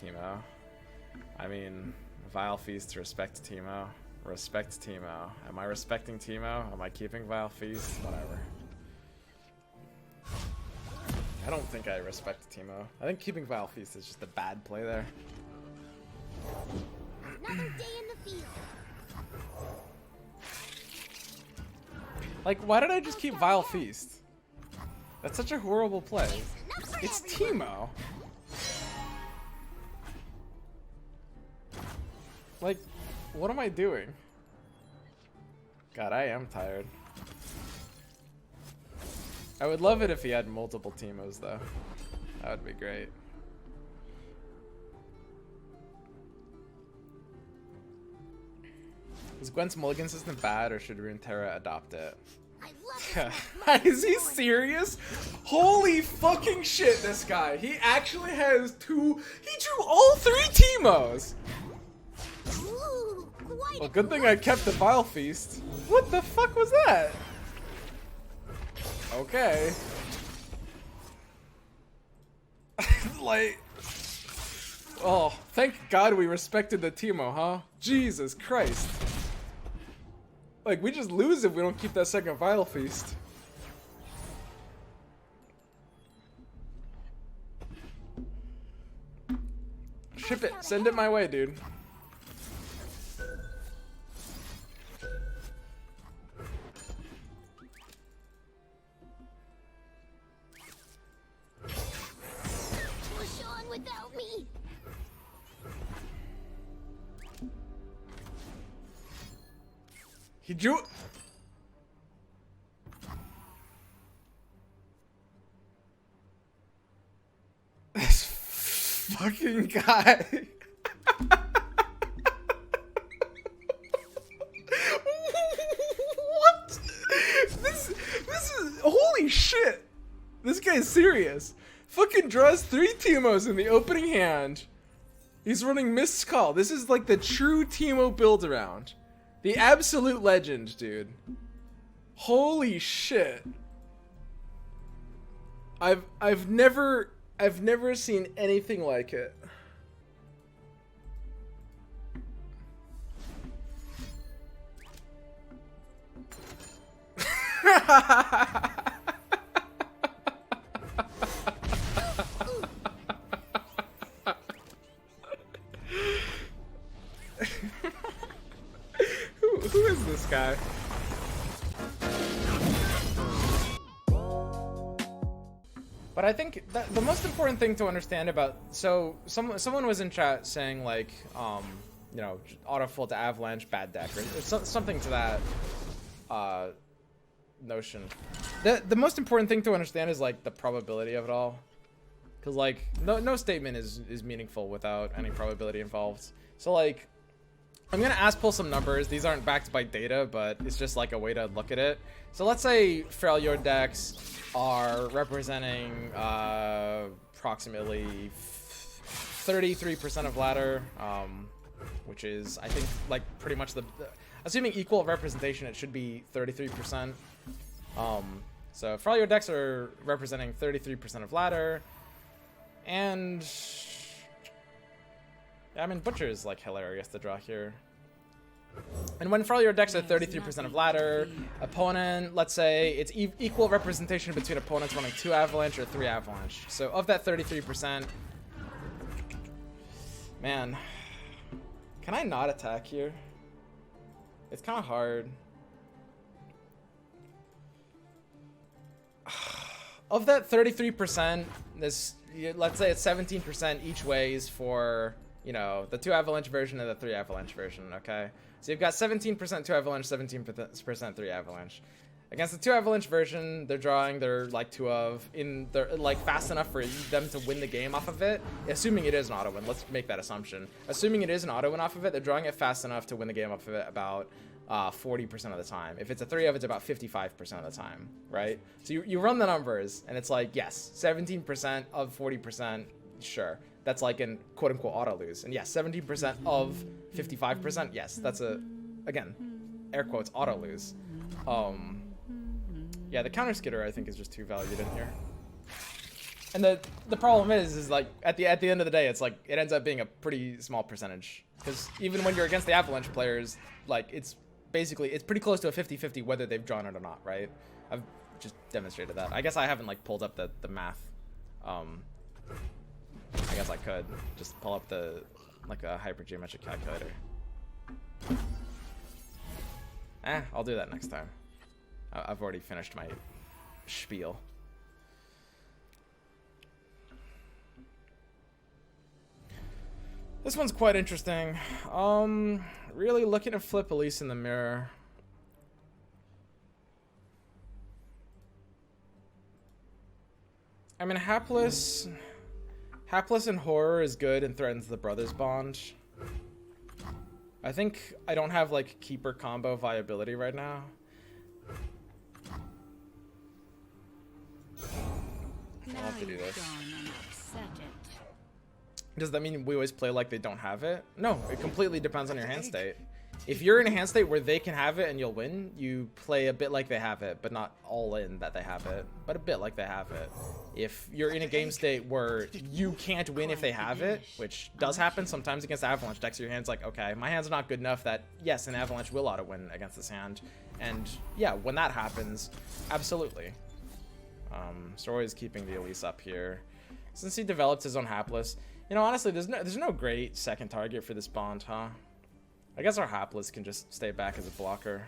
Teemo. I mean, Vile Feast, respect Teemo. Respect Teemo. Am I respecting Teemo? Am I keeping Vile Feast? Whatever. I don't think I respect Teemo. I think keeping Vile Feast is just a bad play there. Another day in the field. Like, why did I just keep Vile Feast? That's such a horrible play. It's Teemo. Like, what am I doing? God, I am tired. I would love it if he had multiple Teemos, though. That would be great. Is Gwent's mulligan system bad, or should Runeterra adopt it? Is he serious? Holy fucking shit, this guy. He actually has two. He drew all three Teemos. Well, good thing I kept the Vile Feast. What the fuck was that? Okay. Like. Oh, thank God we respected the Teemo, huh? Jesus Christ. Like, we just lose if we don't keep that second Vile Feast. Ship it. Send it my way, dude. Push on without me. He drew. This fucking guy. What? This is holy shit. This guy's serious. Fucking draws 3 Teemos in the opening hand. He's running Mist's Call. This is like the true Teemo build around. The absolute legend, dude. Holy shit. I've never seen anything like it. Who is this guy? But I think that the most important thing to understand about, so someone was in chat saying like, you know, auto full to Avalanche, bad deck, or something to that notion. The most important thing to understand is like the probability of it all, because like no statement is meaningful without any probability involved. So like, I'm gonna pull some numbers. These aren't backed by data, but it's just like a way to look at it. So let's say failure decks are representing approximately 33% of ladder, which is, I think, like pretty much assuming equal representation, it should be 33%. So failure decks are representing 33% of ladder, and I mean, Butcher is like hilarious to draw here. And when failure decks are 33% of ladder, opponent, let's say it's equal representation between opponents running 2 Avalanche or 3 Avalanche. So of that 33%, man, can I not attack here? It's kind of hard. Of that 33%, let's say it's 17% each ways for, you know, the 2 Avalanche version and the 3 Avalanche version, okay? So you've got 17% 2 Avalanche, 17% 3 Avalanche. Against the 2 Avalanche version, they're like 2 of, they're like fast enough for them to win the game off of it, assuming it is an auto win. Let's make that assumption. Assuming it is an auto win off of it, they're drawing it fast enough to win the game off of it about 40% of the time. If it's a 3 of, it's about 55% of the time, right? So you run the numbers, and it's like, yes, 17% of 40%, sure. That's like an quote-unquote auto lose. And yes, 17% of 55%, yes, that's again, air quotes, auto lose. Yeah, the counter skitter I think is just too valued in here. And the problem is like at the end of the day, it's like it ends up being a pretty small percentage, because even when you're against the Avalanche players, like it's pretty close to a 50-50 whether they've drawn it or not, right? I've just demonstrated that. I guess I haven't like pulled up the math. I guess I could just pull up the like a hypergeometric calculator. I'll do that next time. I've already finished my spiel. This one's quite interesting. Really looking to flip Elise in the mirror. I mean, hapless and horror is good and threatens the brothers bond. I think I don't have like keeper combo viability right now. I'll have to do this. Does that mean we always play like they don't have it? No, it completely depends on your hand state. If you're in a hand state where they can have it and you'll win, you play a bit like they have it, but not all in that they have it, but a bit like they have it. If you're in a game state where you can't win if they have it, which does happen sometimes against Avalanche decks, your hand's like, okay, my hand's not good enough that, yes, an Avalanche will auto-win against this hand. And yeah, when that happens, absolutely. So always keeping the Elise up here. Since he developed his own hapless, you know, honestly, there's no great second target for this bond, huh? I guess our hapless can just stay back as a blocker.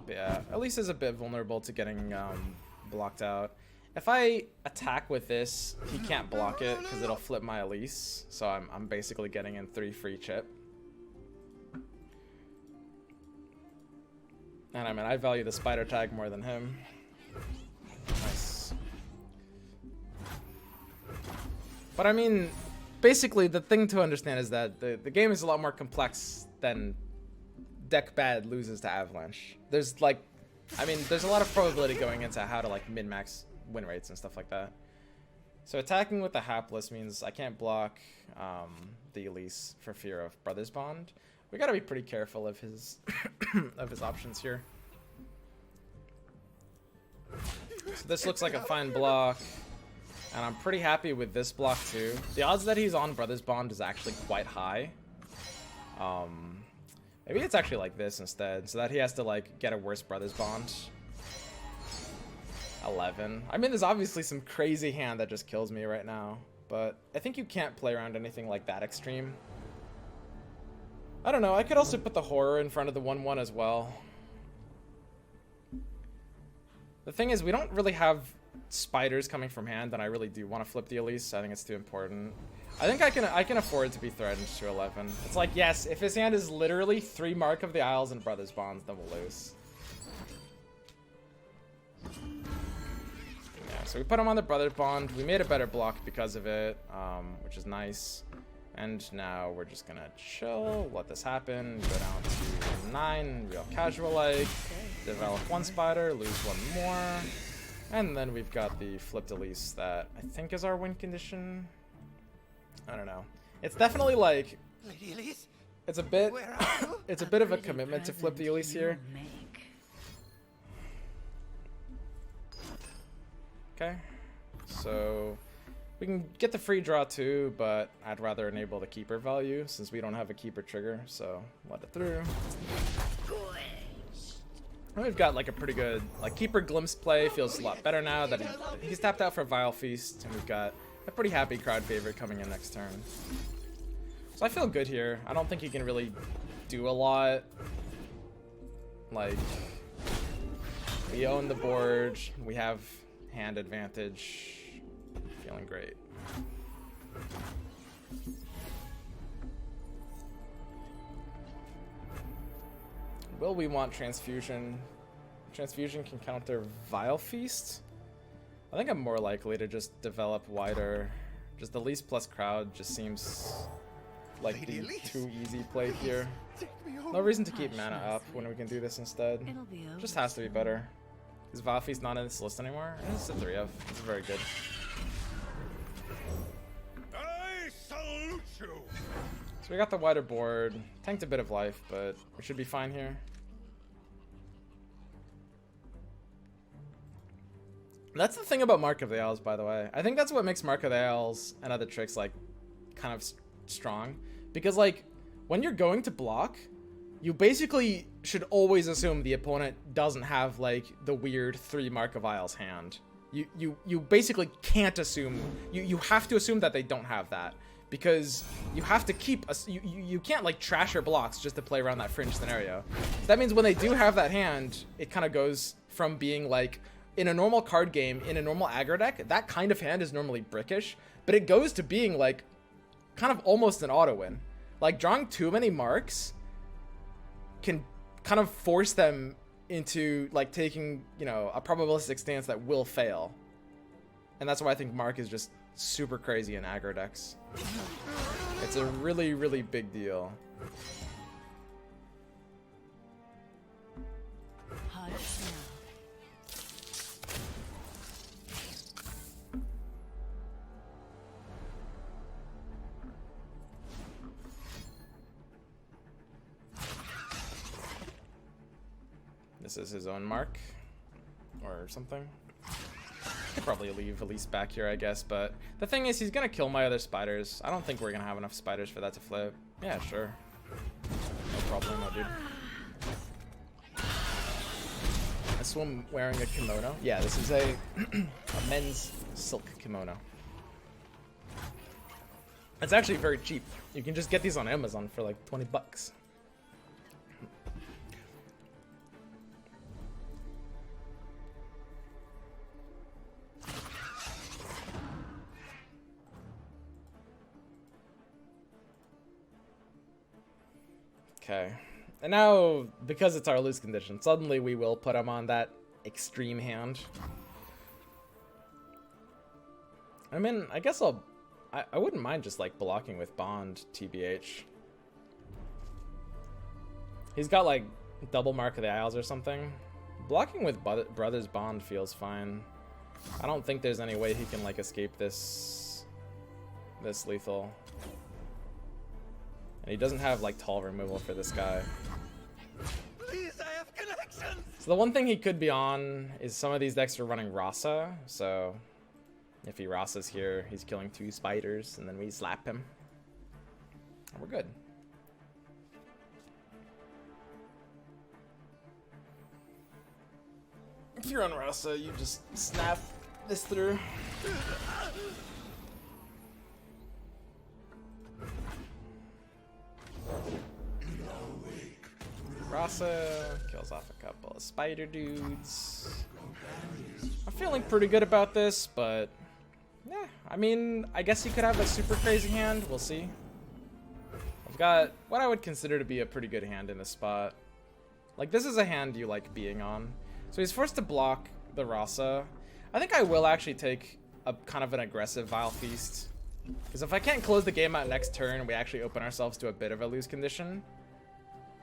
But yeah, Elise is a bit vulnerable to getting blocked out. If I attack with this, he can't block it because it'll flip my Elise. So I'm basically getting in 3 free chip. And I mean, I value the spider tag more than him. Nice. But I mean, basically the thing to understand is that the game is a lot more complex than deck bad loses to Avalanche. There's like, I mean, there's a lot of probability going into how to like min-max win rates and stuff like that. So attacking with the hapless means I can't block the Elise for fear of Brothers Bond. We gotta be pretty careful of his of his options here. So this looks like a fine block, and I'm pretty happy with this block too. The odds that he's on Brothers Bond is actually quite high. Maybe it's actually like this instead, so that he has to like get a worse Brothers Bond. 11. I mean, there's obviously some crazy hand that just kills me right now, but I think you can't play around anything like that extreme. I don't know, I could also put the horror in front of the 1/1 as well. The thing is, we don't really have spiders coming from hand, and I really do want to flip the Elise. I think it's too important. I think I can afford to be threatened to 11. It's like, yes, if his hand is literally 3 Mark of the Isles and Brothers Bonds, then we'll lose. Yeah, so we put him on the Brothers Bond. We made a better block because of it, which is nice. And now we're just gonna chill, let this happen, go down to 9, real casual like, develop 1 spider, lose 1 more, and then we've got the flipped Elise that I think is our win condition. I don't know. It's definitely like, it's a bit, it's a bit of a commitment to flip the Elise here. Okay, so we can get the free draw too, but I'd rather enable the keeper value since we don't have a keeper trigger, so let it through. And we've got like a pretty good, like keeper glimpse play feels a lot better now that he's tapped out for Vile Feast, and we've got a pretty happy crowd favorite coming in next turn. So I feel good here. I don't think he can really do a lot. Like, we own the board, we have hand advantage. Feeling great. Will we want Transfusion? Transfusion can counter Vile Feast? I think I'm more likely to just develop wider. Just the Elise plus crowd just seems like the too easy play here. No reason to keep mana up when we can do this instead. Just has to be better. Is Vile Feast not in this list anymore? It's a 3 of. It's very good. So we got the wider board, tanked a bit of life, but we should be fine here. That's the thing about Mark of the Isles, by the way. I think that's what makes Mark of the Isles and other tricks like kind of strong, because like when you're going to block, you basically should always assume the opponent doesn't have like the weird 3 Mark of Isles hand. You basically can't assume, you have to assume that they don't have that, because you have to keep you can't like trash your blocks just to play around that fringe scenario. So that means when they do have that hand, it kind of goes from being like, in a normal card game, in a normal aggro deck, that kind of hand is normally brickish, but it goes to being like kind of almost an auto win. Like drawing too many marks can kind of force them into like taking, you know, a probabilistic stance that will fail. And that's why I think Mark is just super crazy in aggro decks. It's a really, really big deal. This is his own mark or something. Could probably leave Elise back here, I guess, but the thing is, he's gonna kill my other spiders. I don't think we're gonna have enough spiders for that to flip. Yeah, sure. No problem, dude. I swim wearing a kimono. Yeah, this is a men's silk kimono. It's actually very cheap. You can just get these on Amazon for like 20 bucks. Okay, and now, because it's our lose condition, suddenly we will put him on that extreme hand. I mean, I guess I wouldn't mind just like blocking with Bond, TBH. He's got like double Mark of the Isles or something. Blocking with Brothers Bond feels fine. I don't think there's any way he can like escape this lethal. And he doesn't have like tall removal for this guy. Please, I have connections. So the one thing he could be on is some of these decks are running Rasa. So if he Rasa's here, he's killing 2 spiders, and then we slap him. And we're good. If you're on Rasa, you just snap this through. Rasa kills off a couple of spider dudes. I'm feeling pretty good about this, but yeah, I mean, I guess he could have a super crazy hand. We'll see. I've got what I would consider to be a pretty good hand in this spot. Like, this is a hand you like being on. So he's forced to block the Rasa. I think I will actually take a kind of an aggressive Vile Feast, because if I can't close the game out next turn, we actually open ourselves to a bit of a lose condition.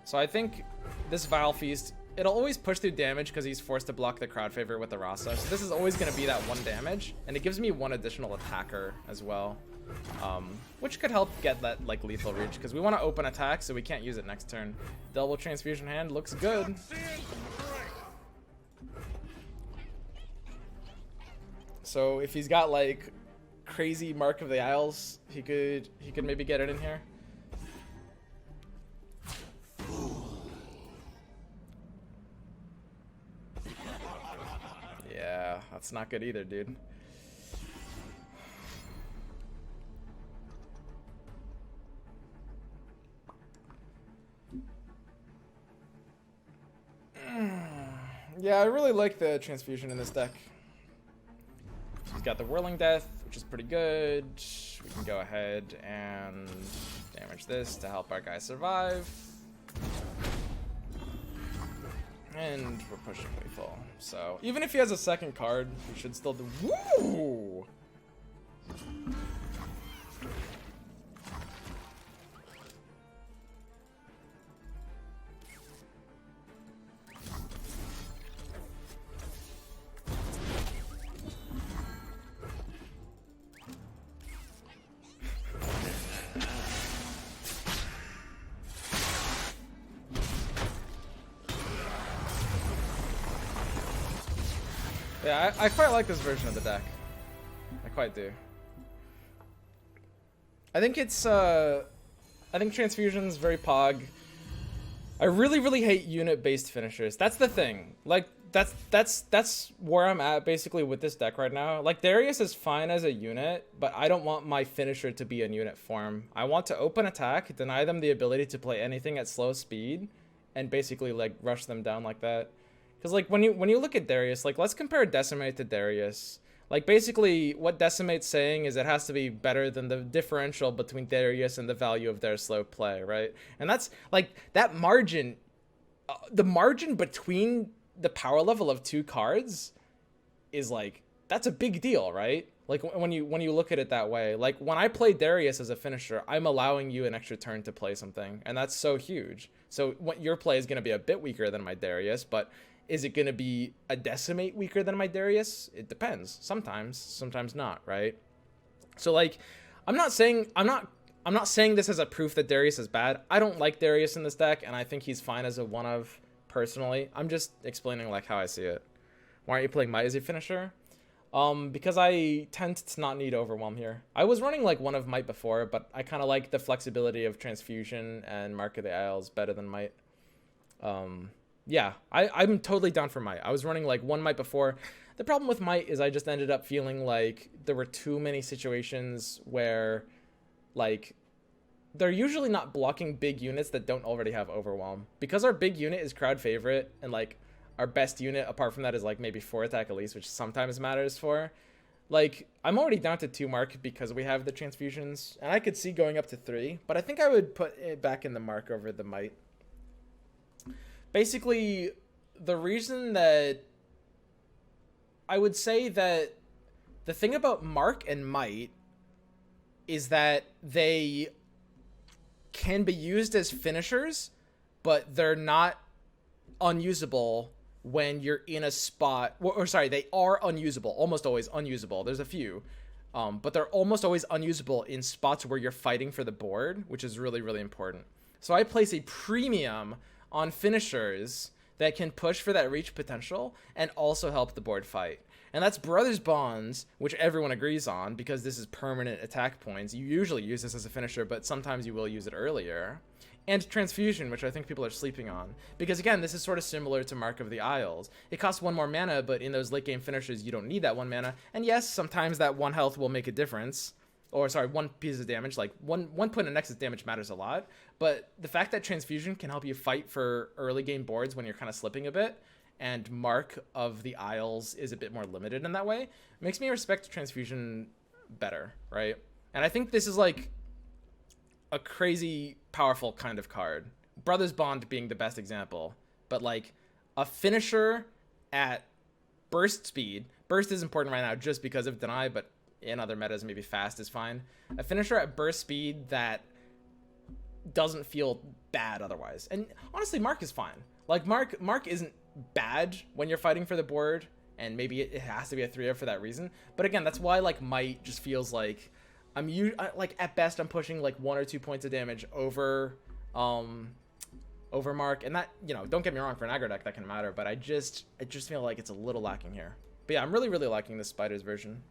So I think this Vile Feast, it'll always push through damage because he's forced to block the crowd favorite with the Rasa. So this is always going to be that 1 damage, and it gives me 1 additional attacker as well, which could help get that like lethal reach, because we want to open attack so we can't use it next turn. Double transfusion hand looks good. So if he's got like crazy Mark of the Isles, he could maybe get it in here. Yeah, that's not good either, dude. Yeah, I really like the transfusion in this deck. He's got the Whirling Death, which is pretty good. We can go ahead and damage this to help our guy survive. And we're pushing lethal. So even if he has a second card, we should still do. Woo! Yeah, I quite like this version of the deck. I quite do. I think it's I think Transfusion's very pog. I really hate unit-based finishers. That's the thing. Like that's where I'm at basically with this deck right now. Like Darius is fine as a unit, but I don't want my finisher to be in unit form. I want to open attack, deny them the ability to play anything at slow speed, and basically like rush them down like that. Because like when you look at Darius, like let's compare Decimate to Darius. Like basically what Decimate's saying is it has to be better than the differential between Darius and the value of their slow play, right? And that's like that margin, the margin between the power level of two cards is like, that's a big deal, right? Like when you look at it that way, like when I play Darius as a finisher, I'm allowing you an extra turn to play something, and that's so huge. So what your play is going to be a bit weaker than my Darius, but is it going to be a Decimate weaker than my Darius? It depends. Sometimes not, right? So like, I'm not saying this as a proof that Darius is bad. I don't like Darius in this deck, and I think he's fine as a one of personally. I'm just explaining like how I see it. Why aren't you playing Might as a finisher? Because I tend to not need Overwhelm here. I was running like one of Might before, but I kind of like the flexibility of Transfusion and Mark of the Isles better than Might. Yeah, I'm totally down for Might. I was running like one Might before. The problem with Might is I just ended up feeling like there were too many situations where like they're usually not blocking big units that don't already have Overwhelm. Because our big unit is crowd favorite and like our best unit apart from that is like maybe 4 attack at least, which sometimes matters for. Like I'm already down to 2 mark because we have the Transfusions, and I could see going up to 3, but I think I would put it back in the Mark over the Might. Basically, the reason that I would say that the thing about Mark and Might is that they can be used as finishers, but they're not unusable when you're in a spot, or sorry, they are unusable, almost always unusable. There's a few, but they're almost always unusable in spots where you're fighting for the board, which is really important. So I place a premium on finishers that can push for that reach potential and also help the board fight. And that's Brothers Bonds, which everyone agrees on because this is permanent attack points. You usually use this as a finisher, but sometimes you will use it earlier. And Transfusion, which I think people are sleeping on. Because again, this is sort of similar to Mark of the Isles. It costs 1 more mana, but in those late game finishers, you don't need that 1 mana. And yes, sometimes that 1 health will make a difference. Or sorry, 1 piece of damage. Like one point of Nexus damage matters a lot. But the fact that Transfusion can help you fight for early game boards when you're kind of slipping a bit, and Mark of the Isles is a bit more limited in that way, makes me respect Transfusion better, right? And I think this is like a crazy powerful kind of card. Brothers Bond being the best example, but like a finisher at burst speed. Burst is important right now just because of deny, but in other metas maybe fast is fine. A finisher at burst speed that doesn't feel bad otherwise. And honestly, Mark is fine. Like Mark isn't bad when you're fighting for the board, and maybe it has to be a 3-0 for that reason. But again, that's why like Might just feels like like at best I'm pushing like 1 or 2 points of damage over Mark, and that, you know, don't get me wrong, for an aggro deck that can matter, but I just feel like it's a little lacking here. But yeah, I'm really liking this Spiders version.